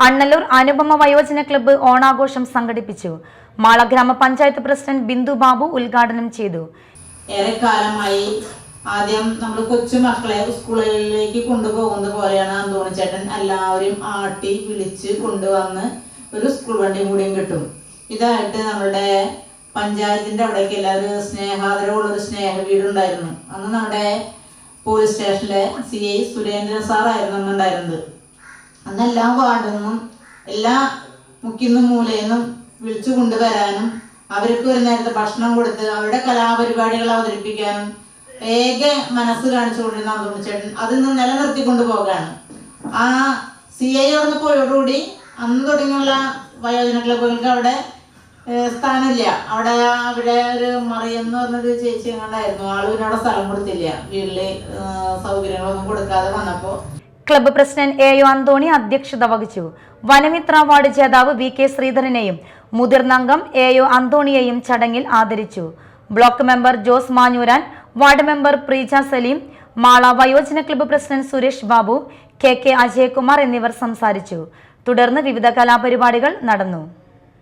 അണ്ണല്ലൂർ അനുപമ വയോജന ക്ലബ്ബ് ഓണാഘോഷം സംഘടിപ്പിച്ചു. മാള ഗ്രാമപഞ്ചായത്ത് പ്രസിഡന്റ് ബിന്ദു ബാബു ഉദ്ഘാടനം ചെയ്തു. ഏറെക്കാലമായി ആദ്യം നമ്മൾ കൊച്ചുമക്കളെ സ്കൂളുകളിലേക്ക് കൊണ്ടുപോകുന്ന പോലെയാണ് അന്തോണിച്ചേട്ടൻ എല്ലാവരും ആട്ടി വിളിച്ച് കൊണ്ടുവന്ന് ഒരു സ്കൂൾ വണ്ടി കൂടിയും കിട്ടും. ഇതായിട്ട് നമ്മുടെ പഞ്ചായത്തിന്റെ അവിടേക്ക് എല്ലാവരും സ്നേഹാദരവുള്ളൊരു സ്നേഹ വീടുണ്ടായിരുന്നു. അന്ന് നമ്മുടെ പോലീസ് സ്റ്റേഷനിലെ CI സുരേന്ദ്രൻ സാറായിരുന്നു അന്നുണ്ടായിരുന്നത്. അന്ന് എല്ലാ വാർഡിൽ നിന്നും എല്ലാ മുക്കിന്നും മൂലയിന്നും വിളിച്ചു കൊണ്ടുവരാനും അവർക്ക് ഒരു നേരത്തെ ഭക്ഷണം കൊടുത്ത് അവരുടെ കലാപരിപാടികൾ അവതരിപ്പിക്കാനും ഏക മനസ്സ് കാണിച്ചുകൊണ്ടിരുന്ന അന്തോണിച്ചേട്ടൻ അതിൽ നിന്ന് നിലനിർത്തിക്കൊണ്ടു പോകാണ്. ആ CI അവിടെ പോയോടുകൂടി അന്ന് തുടങ്ങിയുള്ള വയോജന ക്ലബ്ബുകൾക്ക് അവിടെ സ്ഥാനമില്ല. അവിടെ ഒരു മറിയെന്ന് പറഞ്ഞൊരു ചേച്ചി എങ്ങാണ്ടായിരുന്നു. ആളുവിനവിടെ സ്ഥലം കൊടുത്തില്ല. വീട്ടില് സൗകര്യങ്ങളൊന്നും കൊടുക്കാതെ വന്നപ്പോൾ ക്ലബ്ബ് പ്രസിഡന്റ് AO അന്തോണി അധ്യക്ഷത വഹിച്ചു. വനമിത്ര അവാർഡ് ജേതാവ് VK ശ്രീധരനെയും മുതിർന്ന അംഗം AO അന്തോണിയെയും ചടങ്ങിൽ ആദരിച്ചു. Block member Jose Manjooran, ward member Preeja Saleem, Mala വയോജന club president Suresh Babu, KK Ajayakumar എന്നിവർ സംസാരിച്ചു. തുടർന്ന് വിവിധ കലാപരിപാടികൾ നടന്നു.